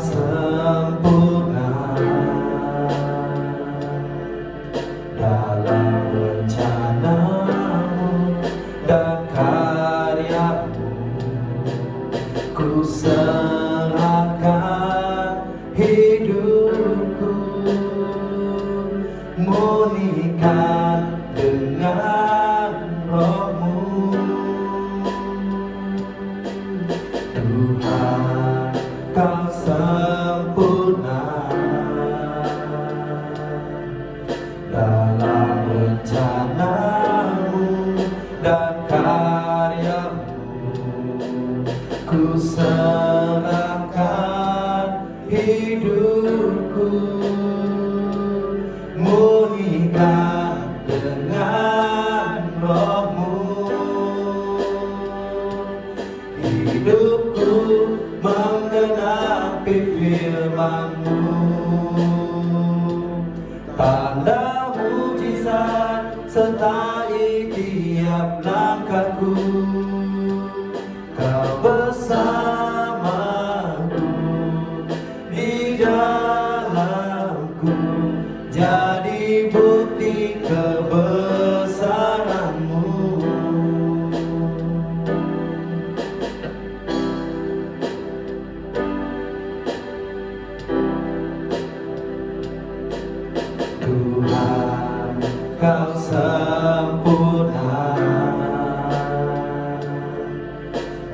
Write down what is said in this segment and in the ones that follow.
sempurna dalam rencanamu dan karyamu. Ku serahkan hidupku, murnikan dengan rohmu. Tuhan, kau sempurna dalam rencanamu dan karyamu. Ku serahkan hidupku, murnikan dengan rohmu. Hidupku menggenapi firman-Mu, tanda mujizat sertai tiap langkahku. Kau bersamaku, di dalamku, jadi bukti kebesaran-Mu. Tuhan, kau sempurna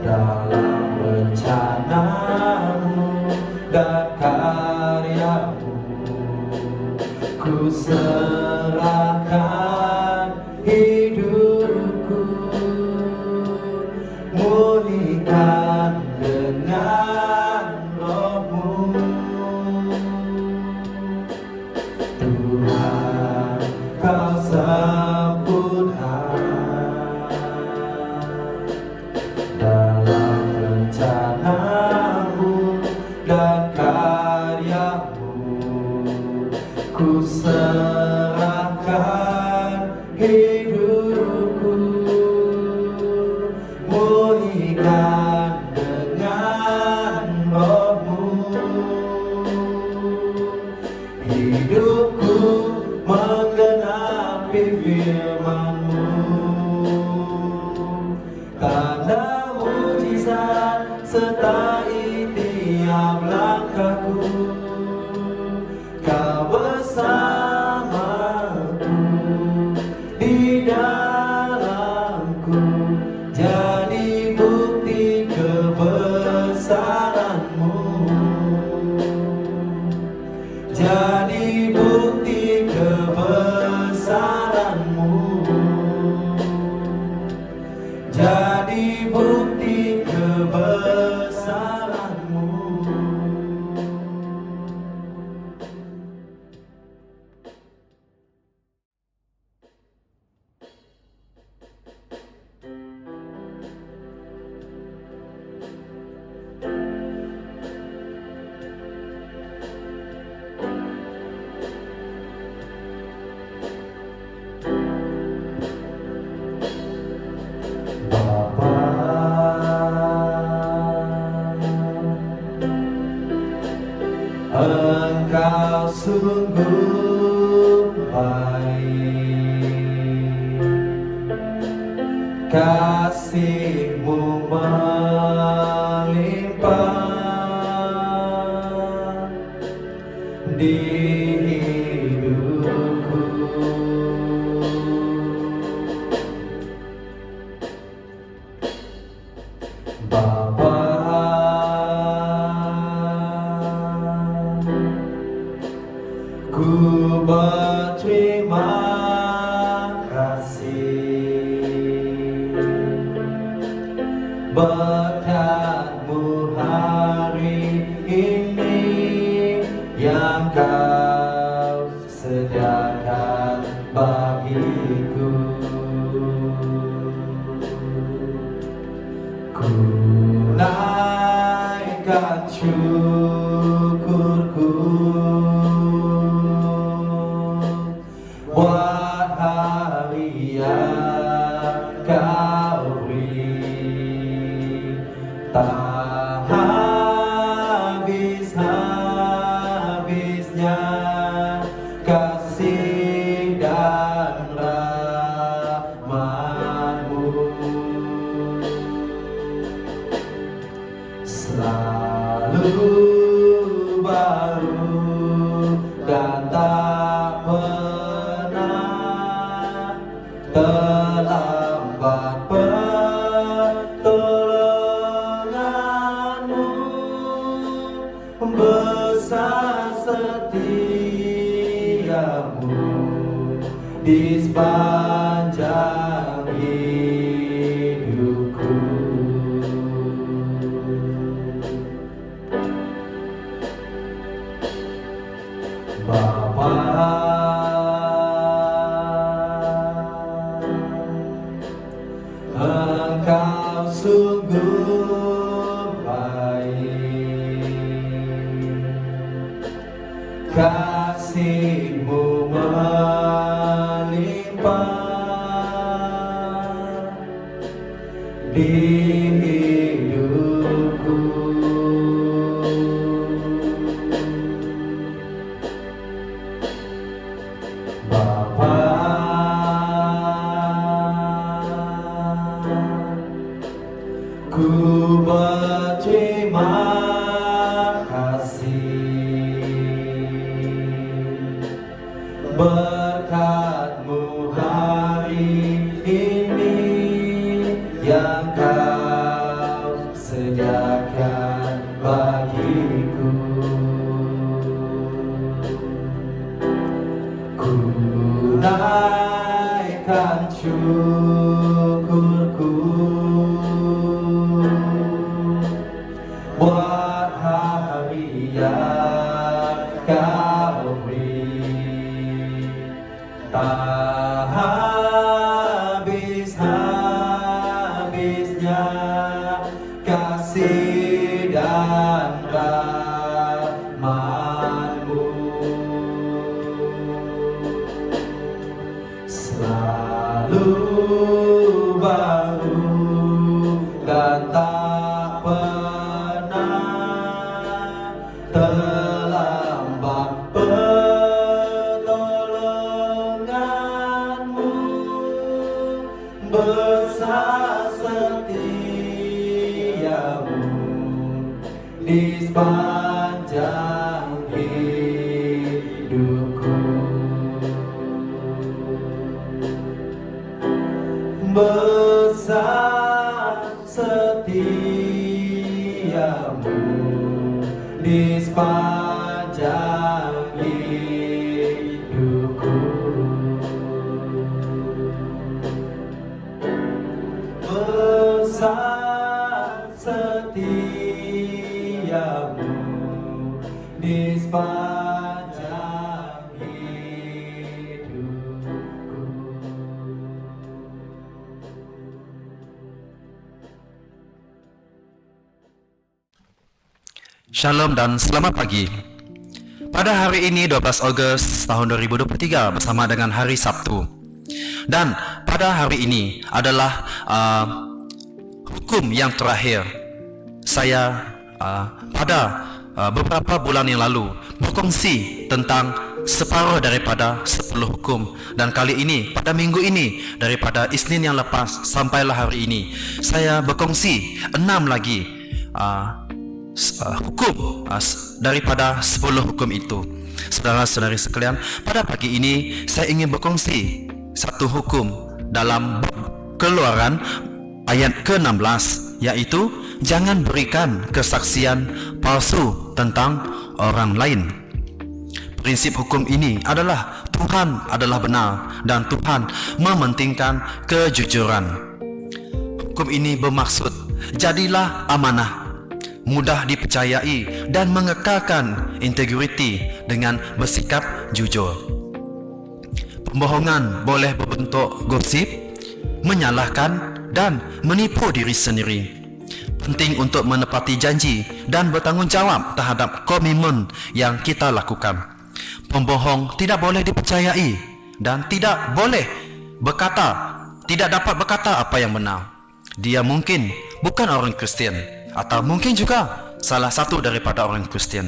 dalam rencanamu dan karyamu. Ku serahkan hidupku, murnikan dengan rohmu. Tuhan, kau sempurna dalam rencanamu dan karyamu. Ku serahkan hidupku, murnikan dengan rohmu. Hidupku menggenapi firman-Mu, tanda mujizat sertai tiap langkahku. Kau bersamaku, di dalamku, jadi bukti kebesaran-Mu. Jadi bukti kebesaran-Mu, jadi bukti kebesaran-Mu. Engkau sungguh baik, kasih-Mu melimpah di hidupku. Bapa, ku berterima kasih berkat-Mu hari ini yang Kau sediakan bagiku. Ku naikkan syukurku buat hari yang Kau beri, tak habis baru dan tak pernah terlambat pertolonganmu, besar setiamu di sepanjang hidupku. Bapa, Engkau sungguh baik, kasih-Mu melimpah di hidupku. Bapa, ku berterima kasih, berkat-Mu hari ini yang Kau sediakan bagiku. Ku naikkan syukurku buat hari yang Kau beri, tak habis-habisnya kasih dan rahmat-Mu, selalu baru dan tak pernah terlambat pertolonganmu, besar setiamu di sepanjang hidupku. Besar setiamu di sepanjang hidupku. Besar setiamu di sepanjang hidupku. Shalom dan selamat pagi. Pada hari ini 12 Ogos tahun 2023 bersama dengan hari Sabtu. Dan pada hari ini adalah hukum yang terakhir. Saya pada beberapa bulan yang lalu berkongsi tentang separuh daripada 10 hukum, dan kali ini pada minggu ini daripada Isnin yang lepas sampailah hari ini saya berkongsi 6 lagi hukum daripada 10 hukum itu. Saudara-saudari sekalian, pada pagi ini saya ingin berkongsi satu hukum dalam Keluaran ayat ke-16, yaitu jangan berikan kesaksian palsu tentang orang lain. Prinsip hukum ini adalah Tuhan adalah benar dan Tuhan mementingkan kejujuran. Hukum ini bermaksud jadilah amanah, mudah dipercayai dan mengekalkan integriti dengan bersikap jujur. Pembohongan boleh berbentuk gosip, menyalahkan dan menipu diri sendiri. Penting untuk menepati janji dan bertanggungjawab terhadap komitmen yang kita lakukan. Pembohong tidak boleh dipercayai dan tidak dapat berkata apa yang benar. Dia mungkin bukan orang Kristian, atau mungkin juga salah satu daripada orang Kristian.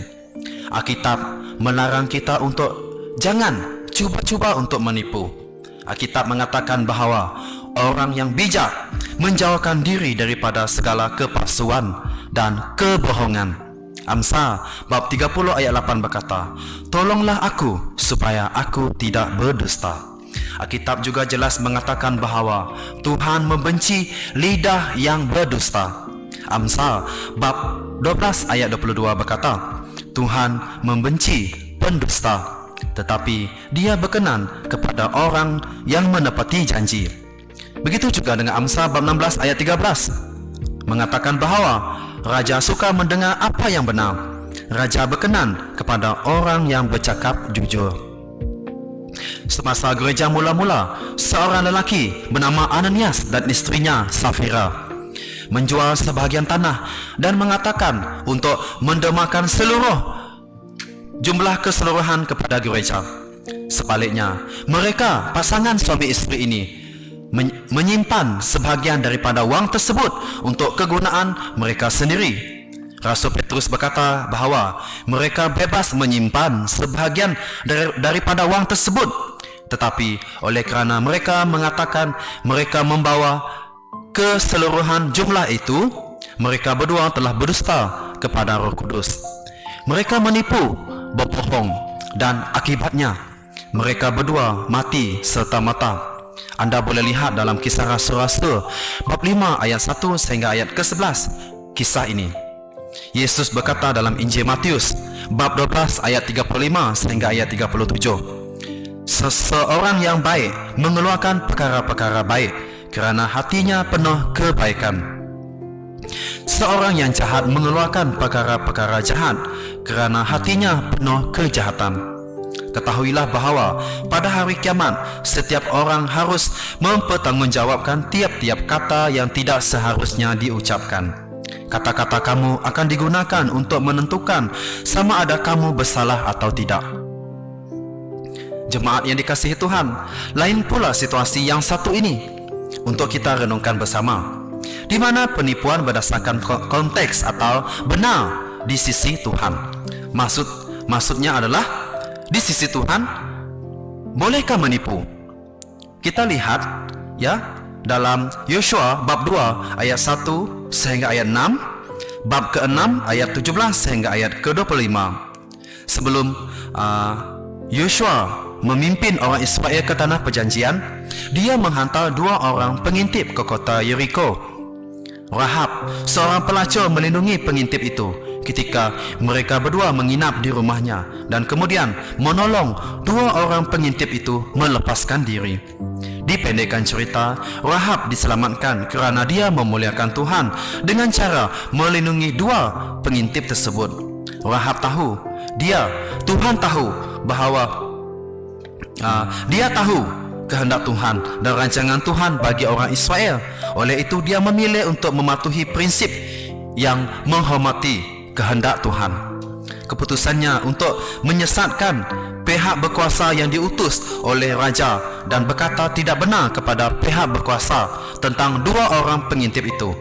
Alkitab melarang kita untuk jangan cuba-cuba untuk menipu. Alkitab mengatakan bahawa orang yang bijak menjauhkan diri daripada segala kepalsuan dan kebohongan. Amsal bab 30 ayat 8 berkata, "Tolonglah aku supaya aku tidak berdusta." Alkitab juga jelas mengatakan bahawa Tuhan membenci lidah yang berdusta. Amsal bab 12 ayat 22 berkata, "Tuhan membenci pendusta, tetapi Dia berkenan kepada orang yang menepati janji." Begitu juga dengan Amsal bab 16 ayat 13 mengatakan bahawa Raja suka mendengar apa yang benar. Raja berkenan kepada orang yang bercakap jujur. Semasa gereja mula-mula, seorang lelaki bernama Ananias dan istrinya Safira menjual sebahagian tanah dan mengatakan untuk mendermakan seluruh jumlah keseluruhan kepada gereja. Sebaliknya, mereka pasangan suami isteri ini menyimpan sebahagian daripada wang tersebut untuk kegunaan mereka sendiri. Rasul Petrus berkata bahawa mereka bebas menyimpan sebahagian daripada wang tersebut, tetapi oleh kerana mereka mengatakan mereka membawa keseluruhan jumlah itu, mereka berdua telah berdusta kepada Roh Kudus. Mereka menipu, berbohong, dan akibatnya mereka berdua mati serta-merta. Anda boleh lihat dalam Kisah Rasul-Rasul bab 5 ayat 1 sehingga ayat ke-11 kisah ini. Yesus berkata dalam Injil Matius bab 12 ayat 35 sehingga ayat 37, "Seseorang yang baik mengeluarkan perkara-perkara baik kerana hatinya penuh kebaikan. Seorang yang jahat mengeluarkan perkara-perkara jahat kerana hatinya penuh kejahatan. Ketahuilah bahawa pada hari kiamat setiap orang harus mempertanggungjawabkan tiap-tiap kata yang tidak seharusnya diucapkan. Kata-kata kamu akan digunakan untuk menentukan sama ada kamu bersalah atau tidak." Jemaat yang dikasihi Tuhan, lain pula situasi yang satu ini untuk kita renungkan bersama, di mana penipuan berdasarkan konteks atau benar di sisi Tuhan. Maksudnya adalah di sisi Tuhan, bolehkah menipu? Kita lihat ya dalam Yosua bab 2 ayat 1 sehingga ayat 6, bab ke-6 ayat 17 sehingga ayat ke-25. Sebelum Yosua memimpin orang Israel ke tanah perjanjian, dia menghantar 2 orang pengintip ke kota Yeriko. Rahab, seorang pelacur, melindungi pengintip itu ketika mereka berdua menginap di rumahnya dan kemudian menolong 2 orang pengintip itu melepaskan diri. Dipendekkan cerita, Rahab diselamatkan kerana dia memuliakan Tuhan dengan cara melindungi 2 pengintip tersebut. Rahab tahu, Tuhan tahu bahawa dia tahu kehendak Tuhan dan rancangan Tuhan bagi orang Israel. Oleh itu dia memilih untuk mematuhi prinsip yang menghormati kehendak Tuhan. Keputusannya untuk menyesatkan pihak berkuasa yang diutus oleh raja dan berkata tidak benar kepada pihak berkuasa tentang 2 orang pengintip itu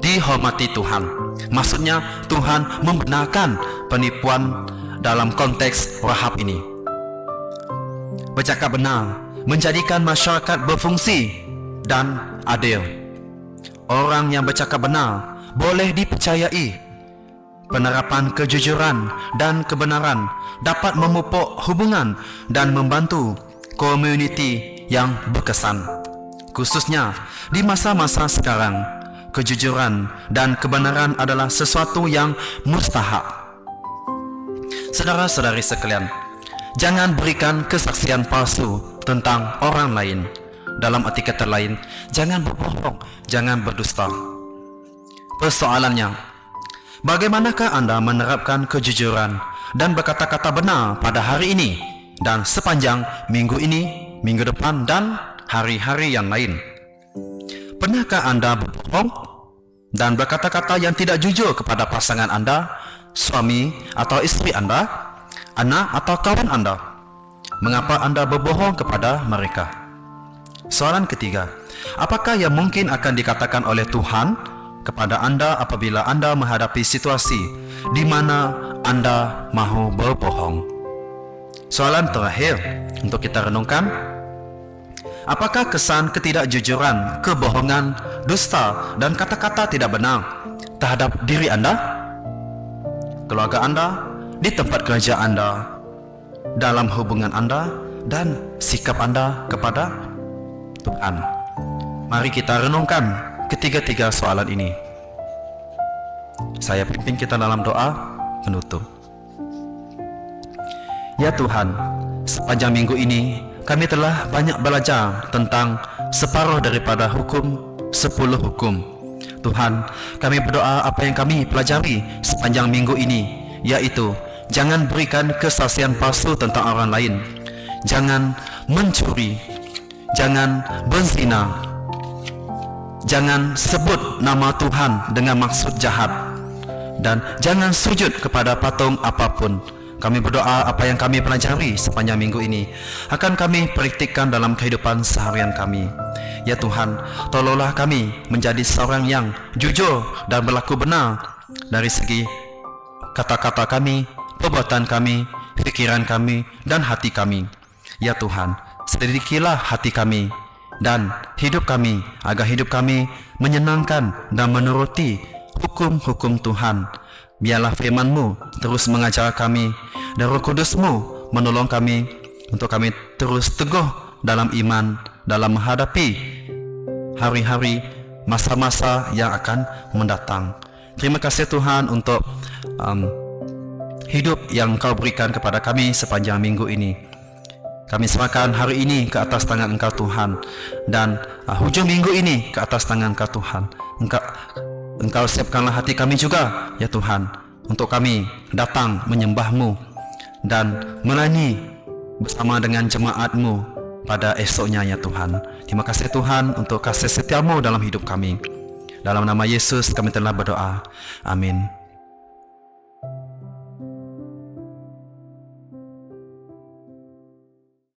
dihormati Tuhan. Maksudnya Tuhan membenarkan penipuan dalam konteks Rahab ini. Bercakap benar menjadikan masyarakat berfungsi dan adil. Orang yang bercakap benar boleh dipercayai. Penerapan kejujuran dan kebenaran dapat memupuk hubungan dan membantu komuniti yang berkesan. Khususnya di masa-masa sekarang, kejujuran dan kebenaran adalah sesuatu yang mustahak. Saudara-saudari sekalian, jangan berikan kesaksian palsu tentang orang lain. Dalam arti kata lain, jangan berbohong, jangan berdusta. Persoalannya, bagaimanakah Anda menerapkan kejujuran dan berkata-kata benar pada hari ini dan sepanjang minggu ini, minggu depan dan hari-hari yang lain? Pernahkah Anda berbohong dan berkata-kata yang tidak jujur kepada pasangan Anda, suami atau istri Anda, anak atau kawan Anda? Mengapa Anda berbohong kepada mereka? Soalan ketiga, apakah yang mungkin akan dikatakan oleh Tuhan kepada Anda apabila Anda menghadapi situasi di mana Anda mahu berbohong? Soalan terakhir untuk kita renungkan, apakah kesan ketidakjujuran, kebohongan, dusta dan kata-kata tidak benar terhadap diri Anda? keluarga Anda, di tempat kerja Anda, dalam hubungan Anda, dan sikap Anda kepada Tuhan. Mari kita renungkan ketiga-tiga soalan ini. Saya pimpin kita dalam doa penutup. Ya Tuhan, sepanjang minggu ini kami telah banyak belajar tentang separuh daripada hukum 10 hukum. Tuhan, kami berdoa apa yang kami pelajari sepanjang minggu ini, yaitu jangan berikan kesaksian palsu tentang orang lain, jangan mencuri, jangan berzina, jangan sebut nama Tuhan dengan maksud jahat, dan jangan sujud kepada patung apapun. Kami berdoa apa yang kami pelajari sepanjang minggu ini akan kami praktikkan dalam kehidupan seharian kami. Ya Tuhan, tolonglah kami menjadi seorang yang jujur dan berlaku benar dari segi kata-kata kami, perbuatan kami, pikiran kami, dan hati kami. Ya Tuhan, selidikilah hati kami dan hidup kami agar hidup kami menyenangkan dan menuruti hukum-hukum Tuhan. Biarlah firman-Mu terus mengajar kami dan Roh Kudus-Mu menolong kami untuk kami terus teguh dalam iman dalam menghadapi hari-hari, masa-masa yang akan mendatang. Terima kasih Tuhan untuk hidup yang Engkau berikan kepada kami sepanjang minggu ini. Kami serahkan hari ini ke atas tangan Engkau Tuhan, dan hujung minggu ini ke atas tangan Engkau Tuhan. Engkau siapkanlah hati kami juga, ya Tuhan, untuk kami datang menyembah-Mu dan melayani bersama dengan jemaat-Mu pada esoknya, ya Tuhan. Terima kasih Tuhan untuk kasih setia-Mu dalam hidup kami. Dalam nama Yesus kami telah berdoa. Amin.